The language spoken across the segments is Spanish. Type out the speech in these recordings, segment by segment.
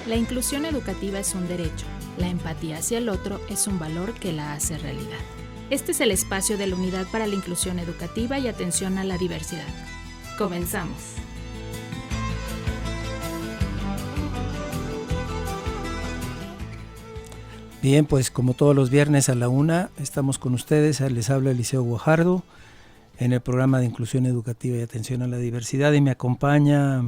La inclusión educativa es un derecho, la empatía hacia el otro es un valor que la hace realidad. Este es el espacio de la Unidad para la Inclusión Educativa y Atención a la Diversidad. Comenzamos. Bien, pues como todos los viernes a la 1 estamos con ustedes, les habla Eliseo Guajardo en el programa de Inclusión Educativa y Atención a la Diversidad y me acompaña...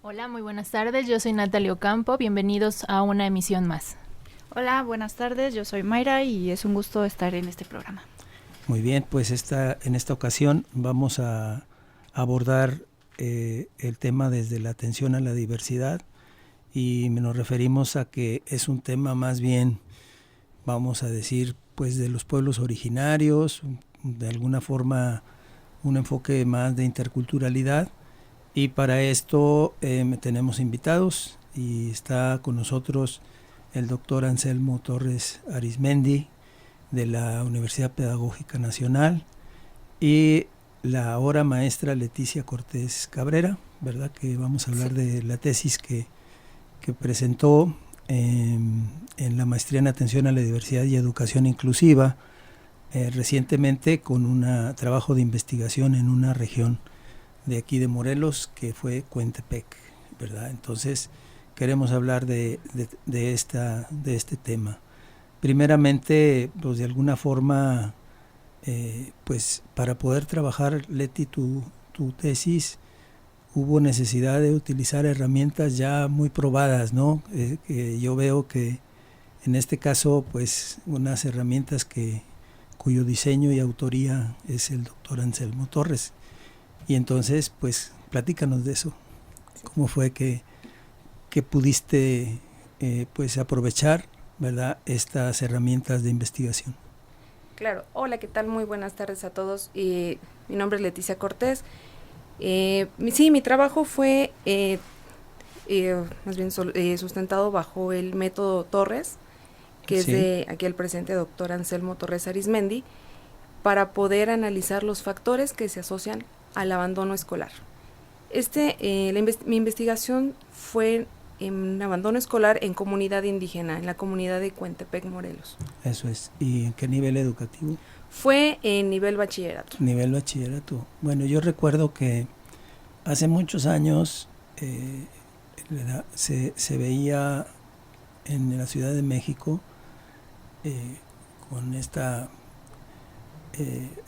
Hola, muy buenas tardes, yo soy Natalia Ocampo, bienvenidos a una emisión más. Hola, buenas tardes, yo soy Mayra y es un gusto estar en este programa. Muy bien, pues en esta ocasión vamos a abordar el tema desde la atención a la diversidad y nos referimos a que es un tema más bien, vamos a decir, pues de los pueblos originarios, de alguna forma un enfoque más de interculturalidad. Y para esto tenemos invitados y está con nosotros el doctor Anselmo Torres Arizmendi de la Universidad Pedagógica Nacional y la ahora maestra Leticia Cortés Cabrera, ¿verdad? Que vamos a hablar de la tesis que presentó en la maestría en Atención a la Diversidad y Educación Inclusiva recientemente con un trabajo de investigación en una región de aquí de Morelos, que fue Cuentepec, ¿verdad? Entonces queremos hablar de este tema. Primeramente, pues de alguna forma, pues para poder trabajar, Leti, tu tesis, hubo necesidad de utilizar herramientas ya muy probadas, ¿no? Que yo veo que en este caso, pues unas herramientas cuyo diseño y autoría es el doctor Anselmo Torres. Y entonces, pues, platícanos de eso. ¿Cómo fue que pudiste, pues, aprovechar, ¿verdad?, estas herramientas de investigación? Claro. Hola, ¿qué tal? Muy buenas tardes a todos. Mi nombre es Leticia Cortés. Mi trabajo fue más bien sustentado bajo el método Torres, que es de aquí el presente doctor Anselmo Torres Arizmendi, para poder analizar los factores que se asocian al abandono escolar. Mi investigación fue en abandono escolar en comunidad indígena, en la comunidad de Cuentepec, Morelos. Eso es. ¿Y en qué nivel educativo? Fue en nivel bachillerato. Nivel bachillerato. Bueno, yo recuerdo que hace muchos años se veía en la Ciudad de México con esta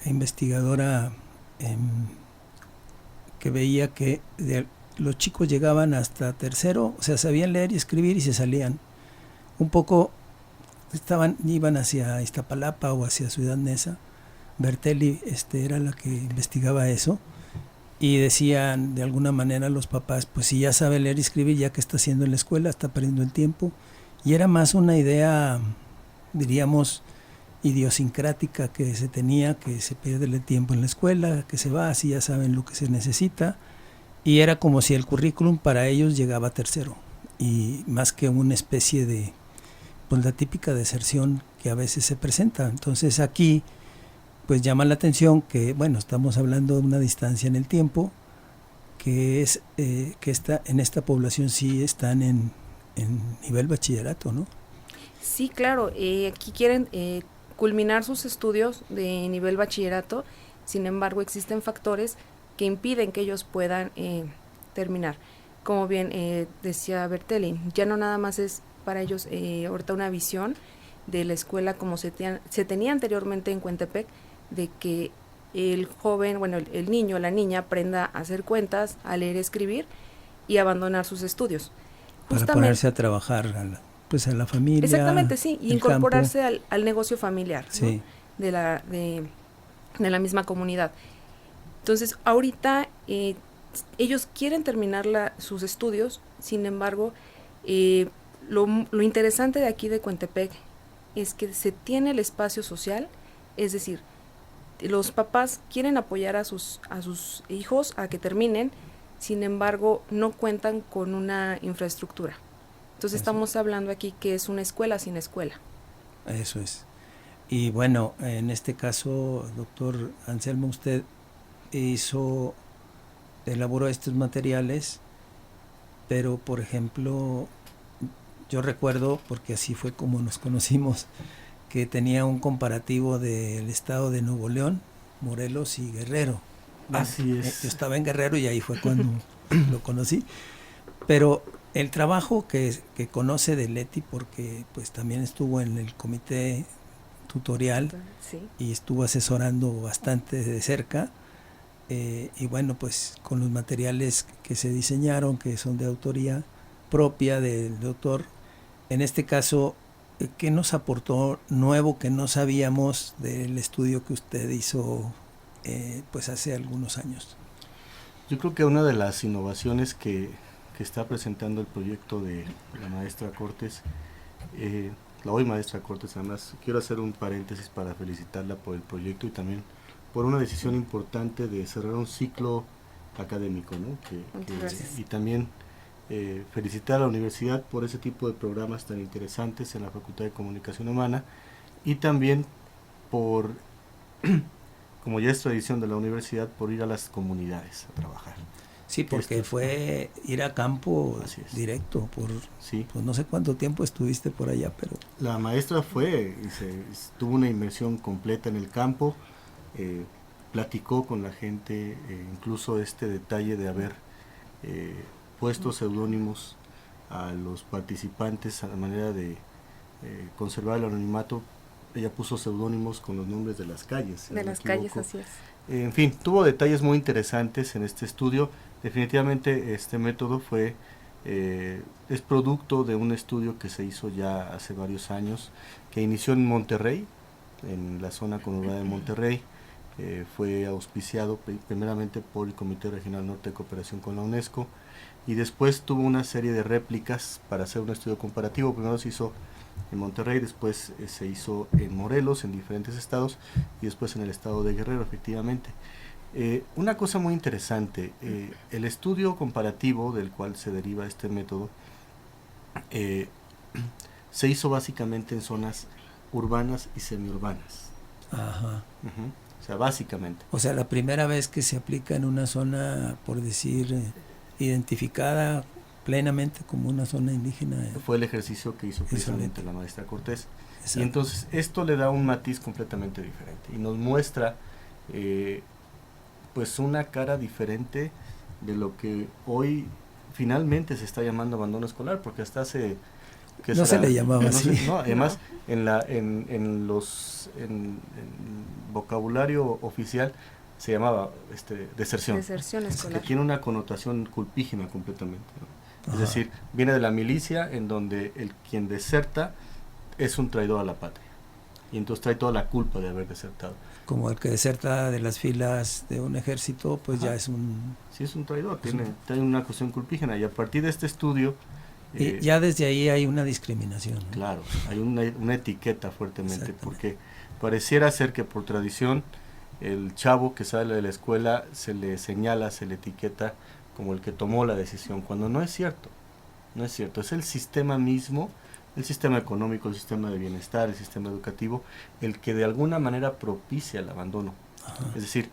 investigadora que veía que los chicos llegaban hasta tercero, o sea, sabían leer y escribir y se salían. Un poco iban hacia Iztapalapa o hacia Ciudad Neza. Bertelli era la que investigaba eso y decían de alguna manera los papás, pues si ya sabe leer y escribir, ya que está haciendo en la escuela, está perdiendo el tiempo. Y era más una idea, diríamos, idiosincrática que se tenía, que se pierde el tiempo en la escuela, que se va, así ya saben lo que se necesita, y era como si el currículum para ellos llegaba a tercero, y más que una especie de, pues la típica deserción que a veces se presenta. Entonces aquí, pues llama la atención que, bueno, estamos hablando de una distancia en el tiempo, que es que en esta población sí están en nivel bachillerato, ¿no? Sí, claro, aquí quieren culminar sus estudios de nivel bachillerato, sin embargo existen factores que impiden que ellos puedan terminar. Como bien decía Bertelli, ya no nada más es para ellos ahorita una visión de la escuela como se tenía anteriormente en Cuentepec, de que el joven, bueno, el niño o la niña aprenda a hacer cuentas, a leer y escribir y abandonar sus estudios. Para ponerse a trabajar a la familia. Exactamente, sí, y incorporarse al negocio familiar, sí, ¿no? de la misma comunidad. Entonces, ahorita ellos quieren terminar sus estudios, sin embargo, lo interesante de aquí de Cuentepec es que se tiene el espacio social, es decir, los papás quieren apoyar a sus hijos a que terminen, sin embargo, no cuentan con una infraestructura. Entonces estamos hablando aquí que es una escuela sin escuela. Eso es. Y bueno, en este caso, doctor Anselmo, usted elaboró estos materiales, pero por ejemplo, yo recuerdo, porque así fue como nos conocimos, que tenía un comparativo del estado de Nuevo León, Morelos y Guerrero. Bueno, Así es. Yo estaba en Guerrero y ahí fue cuando lo conocí. Pero el trabajo que conoce de Leti, porque pues también estuvo en el comité tutorial Sí. y estuvo asesorando bastante de cerca, y bueno, pues con los materiales que se diseñaron, que son de autoría propia del doctor, en este caso, ¿qué nos aportó nuevo que no sabíamos del estudio que usted hizo pues hace algunos años? Yo creo que una de las innovaciones que está presentando el proyecto de la maestra Cortes, la hoy maestra Cortes, además quiero hacer un paréntesis para felicitarla por el proyecto y también por una decisión importante de cerrar un ciclo académico, ¿no? Gracias. Y también felicitar a la universidad por ese tipo de programas tan interesantes en la Facultad de Comunicación Humana y también por, como ya es tradición de la universidad, por ir a las comunidades a trabajar. Sí, porque fue ir a campo directo, sí. Pues no sé cuánto tiempo estuviste por allá, pero... La maestra fue, tuvo una inmersión completa en el campo, platicó con la gente, incluso este detalle de haber puesto seudónimos a los participantes a la manera de conservar el anonimato. Ella puso seudónimos con los nombres de las calles. De las calles, así es. En fin, tuvo detalles muy interesantes en este estudio. Definitivamente este método es producto de un estudio que se hizo ya hace varios años, que inició en Monterrey, en la zona conurbada de Monterrey. Fue auspiciado primeramente por el Comité Regional Norte de Cooperación con la UNESCO y después tuvo una serie de réplicas para hacer un estudio comparativo. Primero se hizo en Monterrey, después se hizo en Morelos, en diferentes estados, y después en el estado de Guerrero, efectivamente. Una cosa muy interesante, el estudio comparativo del cual se deriva este método se hizo básicamente en zonas urbanas y semiurbanas. Ajá. O sea, básicamente. O sea, la primera vez que se aplica en una zona, por decir, identificada plenamente como una zona indígena. Fue el ejercicio que hizo precisamente la maestra Cortés. Exacto. Y entonces esto le da un matiz completamente diferente y nos muestra pues una cara diferente de lo que hoy finalmente se está llamando abandono escolar, porque hasta hace... No se le llamaba así. Además, en vocabulario oficial se llamaba deserción. Deserción escolar. Que tiene una connotación culpígena completamente, ¿no? Es decir, viene de la milicia, en donde quien deserta es un traidor a la patria. Y entonces trae toda la culpa de haber desertado. Como el que deserta de las filas de un ejército, pues ya es un... Sí, es un traidor, tiene una cuestión culpígena. Y a partir de este estudio... y ya desde ahí hay una discriminación, ¿no? Claro, hay una etiqueta fuertemente, porque pareciera ser que por tradición el chavo que sale de la escuela se le señala, se le etiqueta como el que tomó la decisión, cuando no es cierto. No es cierto, es el sistema mismo, el sistema económico, el sistema de bienestar, el sistema educativo, el que de alguna manera propicia el abandono. Ajá. Es decir,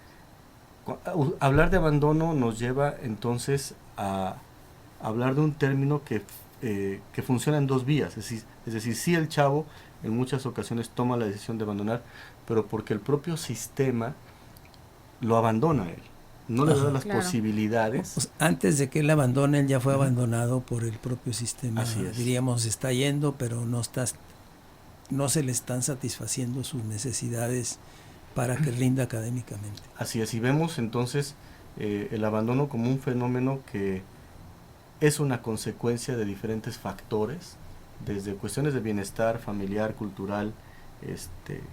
hablar de abandono nos lleva entonces a hablar de un término que funciona en dos vías. Es decir, sí, el chavo en muchas ocasiones toma la decisión de abandonar, pero porque el propio sistema lo abandona a él. No le da las posibilidades. Pues antes de que él abandone, él ya fue abandonado por el propio sistema. Así es. Diríamos, está yendo, pero no se le están satisfaciendo sus necesidades para que rinda académicamente. Así es, y vemos entonces el abandono como un fenómeno que es una consecuencia de diferentes factores, desde cuestiones de bienestar familiar, cultural,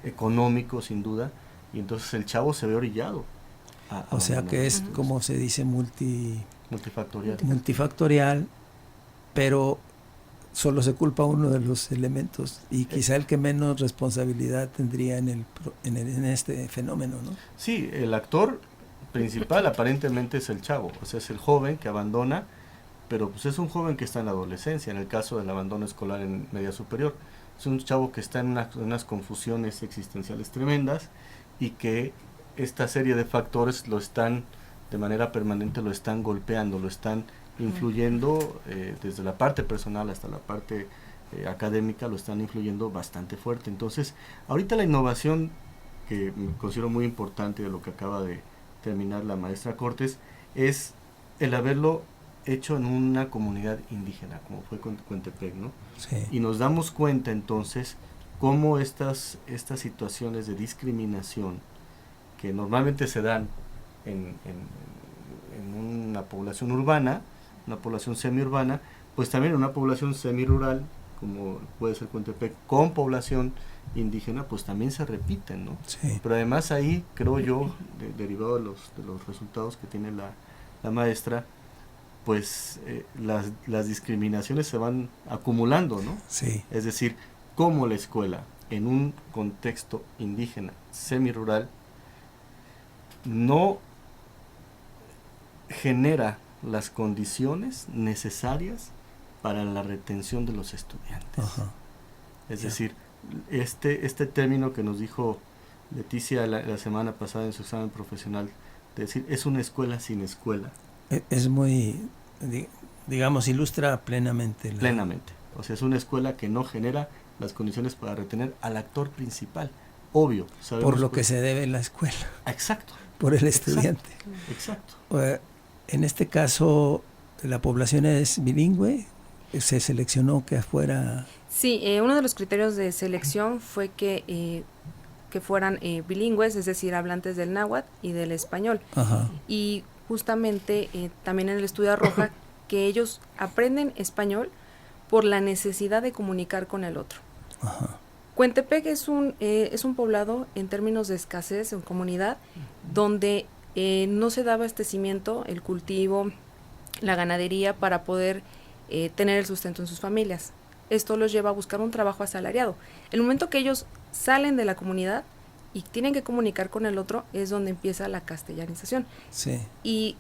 económico, sin duda, y entonces el chavo se ve orillado. O sea que es, como se dice, multifactorial, pero solo se culpa uno de los elementos y quizá el que menos responsabilidad tendría en este fenómeno, ¿no? Sí, el actor principal aparentemente es el chavo, o sea, es el joven que abandona, pero pues es un joven que está en la adolescencia, en el caso del abandono escolar en media superior. Es un chavo que está en unas confusiones existenciales tremendas y que esta serie de factores lo están, de manera permanente, lo están golpeando, lo están influyendo desde la parte personal hasta la parte académica lo están influyendo bastante fuerte. Entonces, ahorita la innovación que considero muy importante de lo que acaba de terminar la maestra Cortés es el haberlo hecho en una comunidad indígena, como fue Contepec, ¿no? Sí. Y nos damos cuenta entonces cómo estas situaciones de discriminación que normalmente se dan en una población urbana, una población semiurbana, pues también en una población semirural, como puede ser Contepec, con población indígena, pues también se repiten, ¿no? Sí. Pero además ahí, creo yo, derivado de los resultados que tiene la maestra, pues las discriminaciones se van acumulando, ¿no? Sí. Es decir, cómo la escuela, en un contexto indígena, semirural, no genera las condiciones necesarias para la retención de los estudiantes. Ajá. Es decir, este término que nos dijo Leticia la semana pasada en su examen profesional, de decir, es una escuela sin escuela. Es muy, digamos, ilustra plenamente. Plenamente. O sea, es una escuela que no genera las condiciones para retener al actor principal. Obvio. Por lo que se debe la escuela. Exacto. Por el estudiante. Exacto. En este caso, ¿la población es bilingüe? ¿Se seleccionó que fuera...? Sí, uno de los criterios de selección fue que fueran bilingües, es decir, hablantes del náhuatl y del español. Ajá. Y justamente también en el estudio arroja que ellos aprenden español por la necesidad de comunicar con el otro. Ajá. Contepec es un poblado en términos de escasez en comunidad, donde no se da abastecimiento, el cultivo, la ganadería para poder tener el sustento en sus familias. Esto los lleva a buscar un trabajo asalariado. El momento que ellos salen de la comunidad y tienen que comunicar con el otro es donde empieza la castellanización. Sí. Y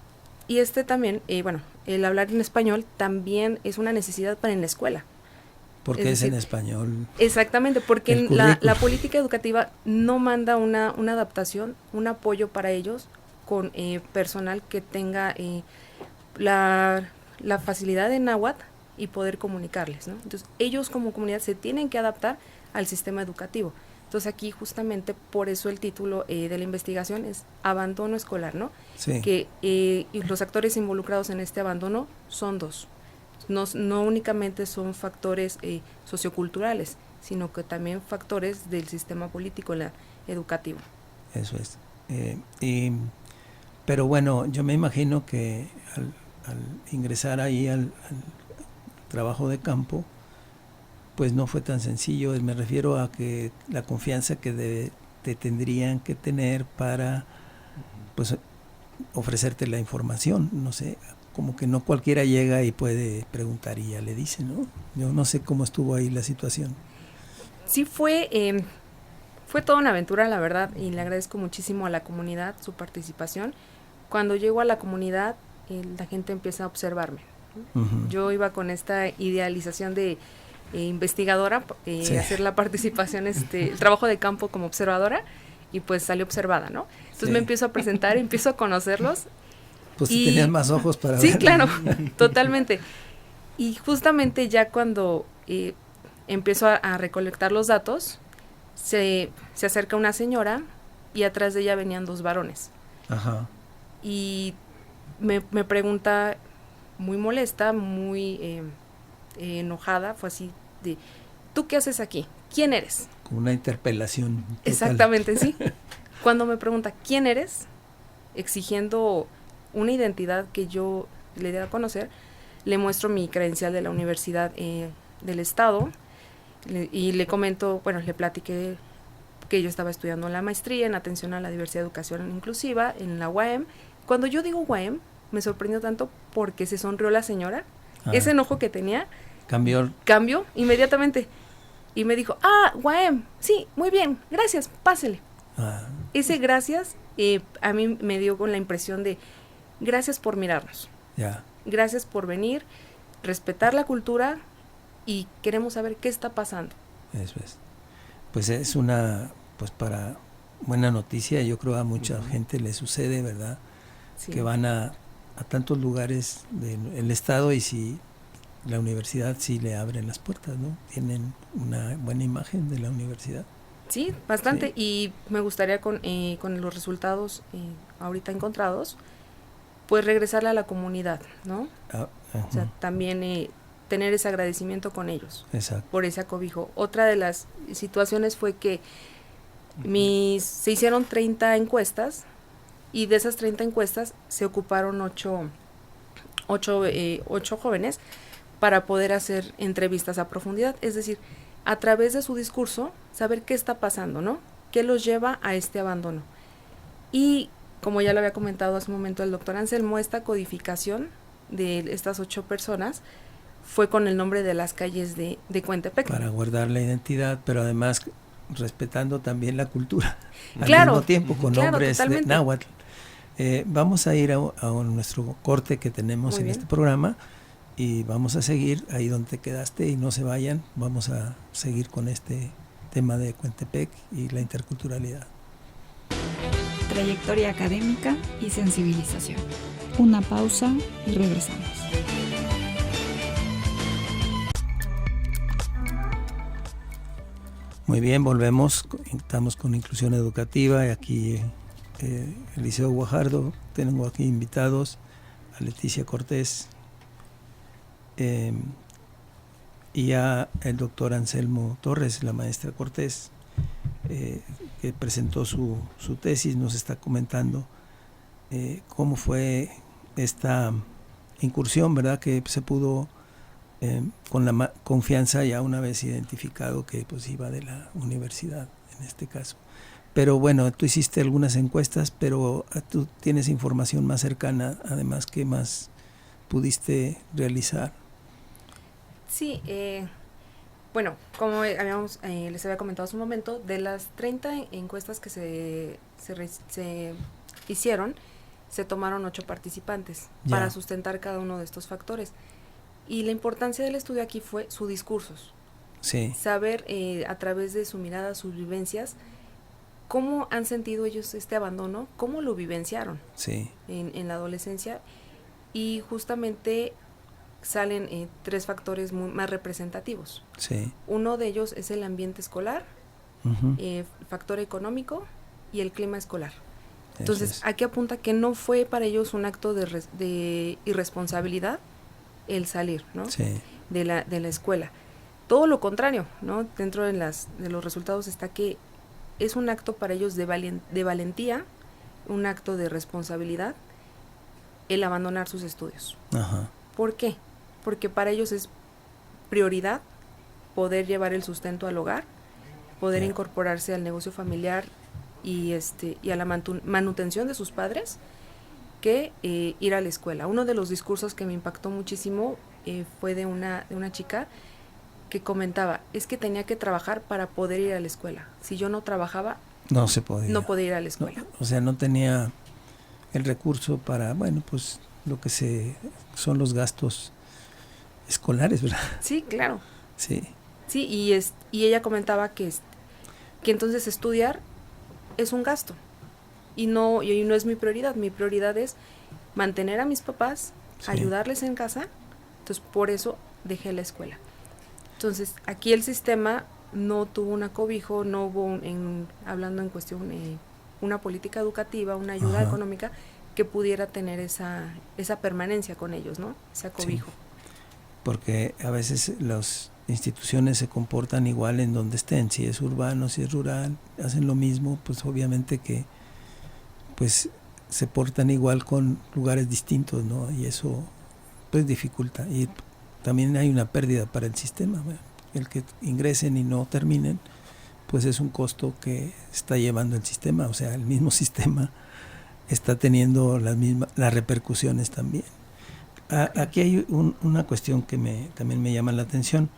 también, el hablar en español también es una necesidad para en la escuela. Porque es en español. Exactamente, porque la política educativa no manda una adaptación, un apoyo para ellos con personal que tenga la facilidad de náhuatl y poder comunicarles, ¿no? Entonces, ellos como comunidad se tienen que adaptar al sistema educativo. Entonces, aquí justamente por eso el título de la investigación es Abandono Escolar, ¿no? Sí. Que y los actores involucrados en este abandono son dos. No únicamente son factores socioculturales, sino que también factores del sistema político educativo. Eso es. Pero bueno, yo me imagino que al ingresar ahí al trabajo de campo, pues no fue tan sencillo. Me refiero a que la confianza que te tendrían que tener para pues ofrecerte la información, no sé, como que no cualquiera llega y puede preguntar y ya le dice, ¿no? Yo no sé cómo estuvo ahí la situación. Sí, fue toda una aventura, la verdad, y le agradezco muchísimo a la comunidad su participación. Cuando llego a la comunidad, la gente empieza a observarme. Uh-huh. Yo iba con esta idealización de investigadora, Sí. hacer la participación, el trabajo de campo como observadora, y pues salí observada, ¿no? Entonces Sí. me empiezo a presentar, empiezo a conocerlos. Pues tenías más ojos para ver. Sí, claro, totalmente. Y justamente ya cuando empiezo a recolectar los datos, se acerca una señora y atrás de ella venían dos varones. Ajá. Y me pregunta muy molesta, muy enojada, fue así de, ¿tú qué haces aquí? ¿Quién eres? Como una interpelación total. Exactamente, sí. Cuando me pregunta, ¿quién eres? Exigiendo una identidad que yo le dé a conocer, le muestro mi credencial de la Universidad del Estado y le comento, le platiqué que yo estaba estudiando la maestría en atención a la diversidad de educación inclusiva en la UAM. Cuando yo digo UAM, me sorprendió tanto porque se sonrió la señora. Ese enojo que tenía cambió inmediatamente y me dijo, UAM, sí, muy bien, gracias, pásele. Ese gracias a mí me dio con la impresión de gracias por mirarnos. Ya. Gracias por venir, respetar la cultura y queremos saber qué está pasando. Eso es. Pues es una, para buena noticia, yo creo a mucha gente le sucede, ¿verdad? Sí. Que van a tantos lugares del estado y si la universidad sí le abren las puertas, ¿no? Tienen una buena imagen de la universidad. Sí, bastante. Sí. Y me gustaría con los resultados ahorita encontrados, pues regresarle a la comunidad, ¿no? O sea, también tener ese agradecimiento con ellos. Exacto. Por ese acobijo. Otra de las situaciones fue que se hicieron 30 encuestas y de esas 30 encuestas se ocuparon 8 jóvenes para poder hacer entrevistas a profundidad, es decir, a través de su discurso, saber qué está pasando, ¿no? ¿Qué los lleva a este abandono? Y como ya lo había comentado hace un momento el doctor Anselmo, esta codificación de estas 8 personas fue con el nombre de las calles de Coentepec. Para guardar la identidad, pero además respetando también la cultura. Claro, al mismo tiempo, con nombres totalmente. de náhuatl. Vamos a ir a nuestro corte que tenemos en este programa y vamos a seguir ahí donde te quedaste y no se vayan. Vamos a seguir con este tema de Coentepec y la interculturalidad. Trayectoria académica y sensibilización. Una pausa y regresamos. Muy bien, volvemos. Estamos con Inclusión Educativa y aquí el Liceo Guajardo. Tengo aquí invitados a Leticia Cortés y a el doctor Anselmo Torres, la maestra Cortés, que presentó su tesis. Nos está comentando cómo fue esta incursión, ¿verdad? Que se pudo con la confianza ya una vez identificado que pues iba de la universidad en este caso. Pero bueno, tú hiciste algunas encuestas, pero tú tienes información más cercana, además, ¿qué más pudiste realizar? Sí, bueno, como les había comentado hace un momento, de las 30 encuestas que se hicieron, se tomaron 8 participantes para sustentar cada uno de estos factores. Y la importancia del estudio aquí fue sus discursos. Sí. Saber a través de su mirada, sus vivencias, cómo han sentido ellos este abandono, cómo lo vivenciaron en la adolescencia. Y justamente salen 3 factores más representativos. Sí. Uno de ellos es el ambiente escolar, factor económico y el clima escolar. Entonces, aquí apunta que no fue para ellos un acto de irresponsabilidad el salir, ¿no? de la escuela. Todo lo contrario, ¿no? Dentro de los resultados está que es un acto para ellos de valentía, un acto de responsabilidad, el abandonar sus estudios. Ajá. ¿Por qué? Porque para ellos es prioridad poder llevar el sustento al hogar, poder incorporarse al negocio familiar y a la manutención de sus padres, que ir a la escuela. Uno de los discursos que me impactó muchísimo fue de una chica que comentaba, es que tenía que trabajar para poder ir a la escuela. Si yo no trabajaba, no se podía. No podía ir a la escuela. No, o sea, no tenía el recurso para, bueno, pues lo que son los gastos escolares, ¿verdad? Sí, claro. Sí. Sí, y ella comentaba que entonces estudiar es un gasto. Y no es mi prioridad. Mi prioridad es mantener a mis papás, ayudarles en casa. Entonces, por eso dejé la escuela. Entonces, aquí el sistema no tuvo un acobijo, no hubo, hablando en cuestión, una política educativa, una ayuda económica que pudiera tener esa permanencia con ellos, ¿no? Ese acobijo. Sí. Porque a veces las instituciones se comportan igual en donde estén. Si es urbano, si es rural, hacen lo mismo, pues obviamente que pues se portan igual con lugares distintos, ¿no? Y eso pues dificulta. Y también hay una pérdida para el sistema, ¿verdad? El que ingresen y no terminen, pues es un costo que está llevando el sistema. O sea, el mismo sistema está teniendo las repercusiones también. Aquí hay una cuestión que también me llama la atención.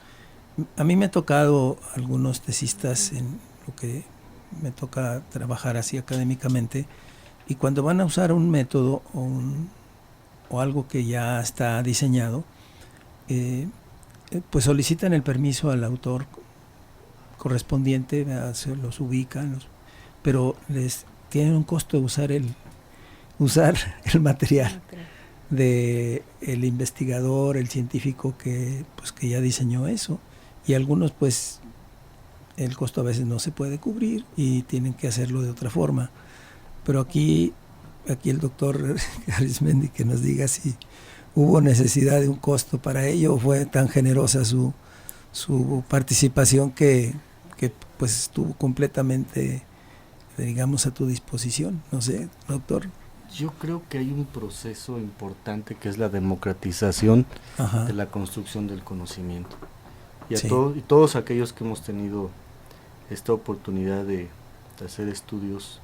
A mí me ha tocado algunos tesistas en lo que me toca trabajar así académicamente, y cuando van a usar un método o algo que ya está diseñado, pues solicitan el permiso al autor correspondiente, se los ubican, pero les tienen un costo de usar el material, de el investigador, el científico que ya diseñó eso, y algunos pues el costo a veces no se puede cubrir y tienen que hacerlo de otra forma. Pero aquí el doctor Arismendi que nos diga si hubo necesidad de un costo para ello o fue tan generosa su participación que pues estuvo completamente, digamos, a tu disposición. No sé, doctor. Yo creo que hay un proceso importante que es la democratización Ajá. de la construcción del conocimiento. Y Sí. todos aquellos que hemos tenido esta oportunidad de hacer estudios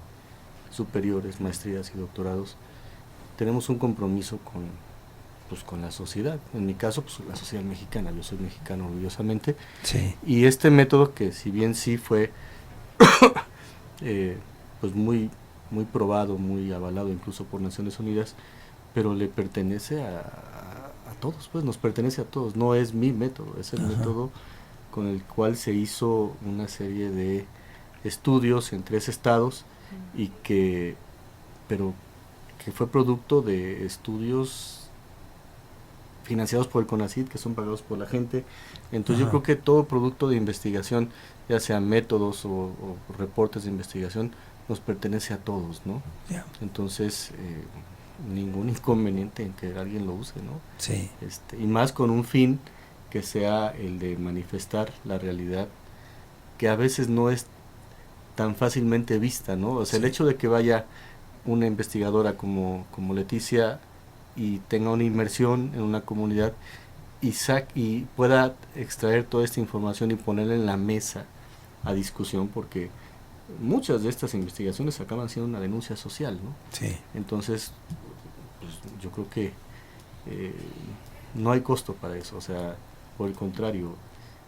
superiores, maestrías y doctorados, tenemos un compromiso con la sociedad. En mi caso, pues la sociedad mexicana. Yo soy mexicano orgullosamente. Sí. Y este método, que si bien sí fue pues muy probado, muy avalado incluso por Naciones Unidas, pero le pertenece a todos, pues nos pertenece a todos. No es mi método, es el método con el cual se hizo una serie de estudios en 3 estados y que fue producto de estudios financiados por el CONACYT, que son pagados por la gente. Entonces yo creo que todo producto de investigación, ya sean métodos o reportes de investigación, nos pertenece a todos, ¿no? Yeah. Entonces ningún inconveniente en que alguien lo use, ¿no? Sí. Y más con un fin que sea el de manifestar la realidad, que a veces no es tan fácilmente vista, ¿no? O sea, el hecho de que vaya una investigadora como Leticia y tenga una inmersión en una comunidad y pueda extraer toda esta información y ponerla en la mesa a discusión, porque muchas de estas investigaciones acaban siendo una denuncia social, ¿no? Sí. Entonces, pues, yo creo que no hay costo para eso, o sea, por el contrario,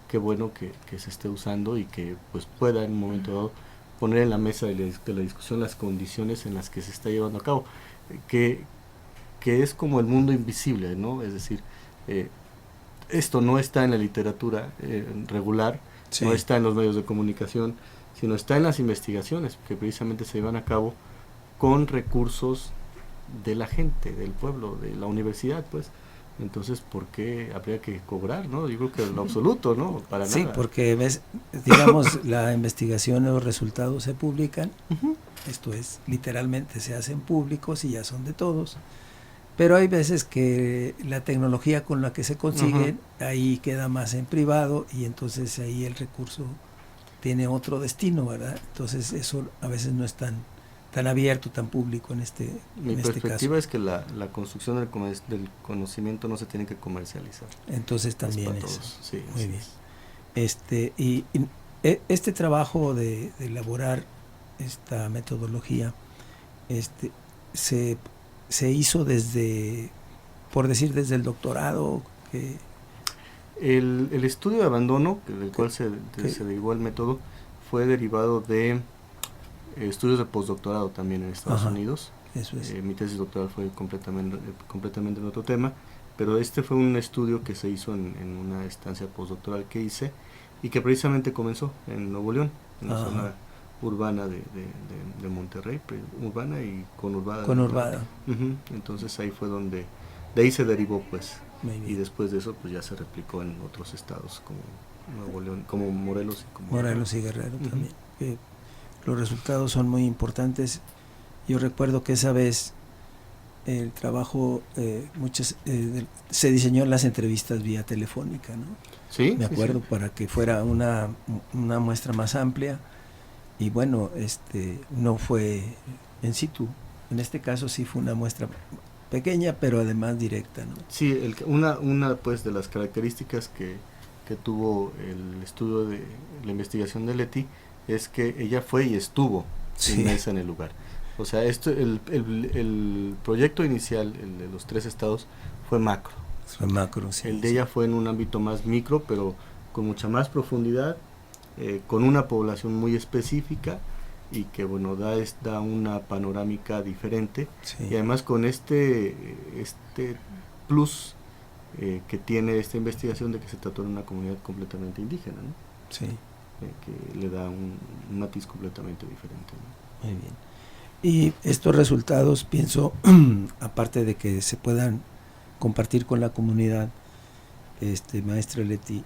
qué bueno que se esté usando y que pues pueda en un momento dado poner en la mesa de la discusión las condiciones en las que se está llevando a cabo, que es como el mundo invisible, ¿no? Es decir, esto no está en la literatura regular, Sí. no está en los medios de comunicación, sino está en las investigaciones que precisamente se llevan a cabo con recursos de la gente, del pueblo, de la universidad, pues. Entonces, ¿por qué habría que cobrar, no? Yo creo que en lo absoluto, ¿no? Para nada. Sí, porque ves, digamos, la investigación, los resultados se publican, esto es, literalmente se hacen públicos y ya son de todos, pero hay veces que la tecnología con la que se consiguen, ahí queda más en privado y entonces ahí el recurso tiene otro destino, ¿verdad? Entonces eso a veces no es tan abierto, tan público en este Mi caso. perspectiva es que la construcción del conocimiento no se tiene que comercializar. Entonces también es para eso. todos. Sí, Muy bien. es. Y este trabajo de elaborar esta metodología se hizo desde, por decir, desde el doctorado. El estudio de abandono, del cual se derivó el método, fue derivado de estudios de postdoctorado también en Estados Unidos. Eso es. Mi tesis doctoral fue completamente en otro tema, pero este fue un estudio que se hizo en una estancia postdoctoral que hice y que precisamente comenzó en Nuevo León, en la zona urbana de Monterrey, urbana y conurbada. Conurbada. Entonces ahí fue donde, de ahí se derivó, pues. Maybe. Y después de eso pues ya se replicó en otros estados como Nuevo León, como Morelos y como Morelos y Guerrero también. Los resultados son muy importantes. Yo recuerdo que esa vez el trabajo, se diseñó las entrevistas vía telefónica, ¿no? Sí. Me acuerdo, para que fuera una muestra más amplia y bueno, no fue en situ. En este caso sí fue una muestra pequeña, pero además directa, ¿no? Sí, una pues de las características que tuvo el estudio de la investigación de Leti es que ella fue y estuvo inmersa en el lugar. O sea, el proyecto inicial, el de los 3 estados, fue macro. Fue macro, sí. El de ella fue en un ámbito más micro, pero con mucha más profundidad, con una población muy específica y que bueno da una panorámica diferente, y además con este plus que tiene esta investigación de que se trató de una comunidad completamente indígena, ¿no? Sí. Que le da un matiz completamente diferente, ¿no? Muy bien. Y estos resultados, pienso, aparte de que se puedan compartir con la comunidad, maestra Leti,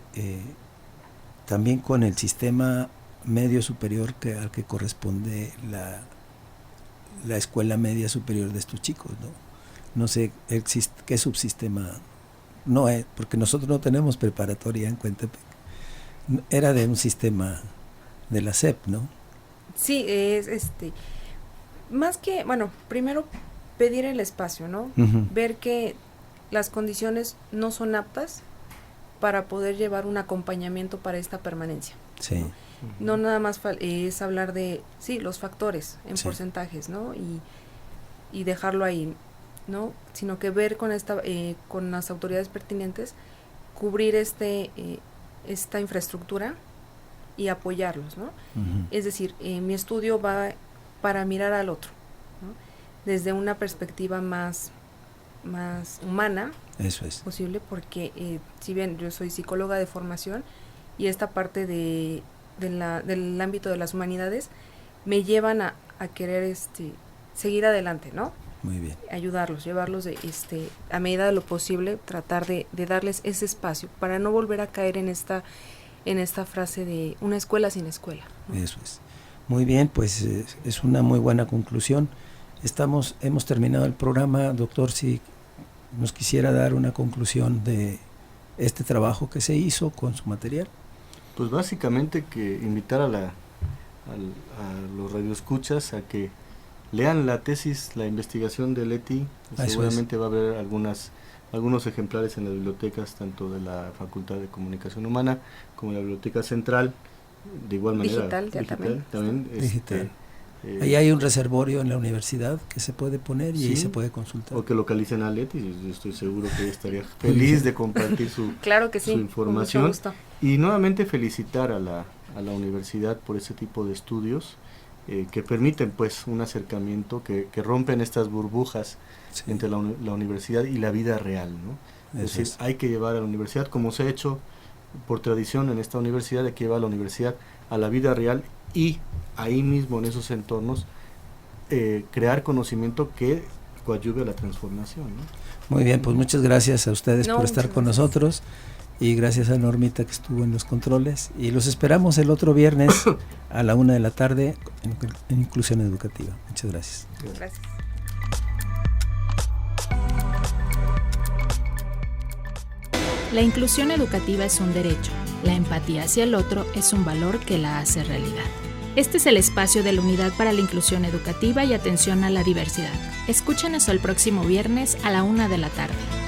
también con el sistema medio superior al que corresponde la escuela media superior de estos chicos, ¿no? No sé qué subsistema no es, porque nosotros no tenemos preparatoria en Cuentepec. Era de un sistema de la SEP, ¿no? Sí, es más que, bueno, primero pedir el espacio, ¿no? Uh-huh. Ver que las condiciones no son aptas para poder llevar un acompañamiento para esta permanencia. Sí. No nada más es hablar de, sí, los factores en porcentajes, ¿no? Y dejarlo ahí, ¿no? Sino que ver con con las autoridades pertinentes, cubrir esta infraestructura y apoyarlos, ¿no? Uh-huh. Es decir, mi estudio va para mirar al otro, ¿no? Desde una perspectiva más humana. Eso es posible, porque si bien yo soy psicóloga de formación y esta parte del ámbito de las humanidades me llevan a querer seguir adelante, ¿no? Muy bien. Ayudarlos, llevarlos a medida de lo posible, tratar de darles ese espacio para no volver a caer en esta frase de una escuela sin escuela, ¿no? Eso es. Muy bien, pues es una muy buena conclusión. Hemos terminado el programa, doctor, si nos quisiera dar una conclusión de este trabajo que se hizo con su material. Pues básicamente que invitar a los radioescuchas a que lean la tesis, la investigación de Leti. Seguramente va a haber algunos ejemplares en las bibliotecas, tanto de la Facultad de Comunicación Humana como de la Biblioteca Central, de igual manera. Digital también. Digital. Ahí hay un reservorio en la universidad que se puede poner y ahí se puede consultar. O que localicen a Leti, yo estoy seguro que ella estaría feliz de compartir claro que sí, su información. Con mucho gusto. Y nuevamente felicitar a la universidad por ese tipo de estudios que permiten pues un acercamiento, que rompen estas burbujas entre la universidad y la vida real, ¿no? Es decir, hay que llevar a la universidad, como se ha hecho por tradición en esta universidad, hay que llevar a la universidad a la vida real y ahí mismo en esos entornos crear conocimiento que coadyuve a la transformación, ¿no? Muy bien, pues muchas gracias a ustedes por estar con nosotros y gracias a Normita que estuvo en los controles y los esperamos el otro viernes a la 1:00 p.m. en Inclusión Educativa. Muchas gracias. Gracias. La inclusión educativa es un derecho. La empatía hacia el otro es un valor que la hace realidad. Este es el espacio de la Unidad para la Inclusión Educativa y Atención a la Diversidad. Escúchanos el próximo viernes a la 1:00 p.m.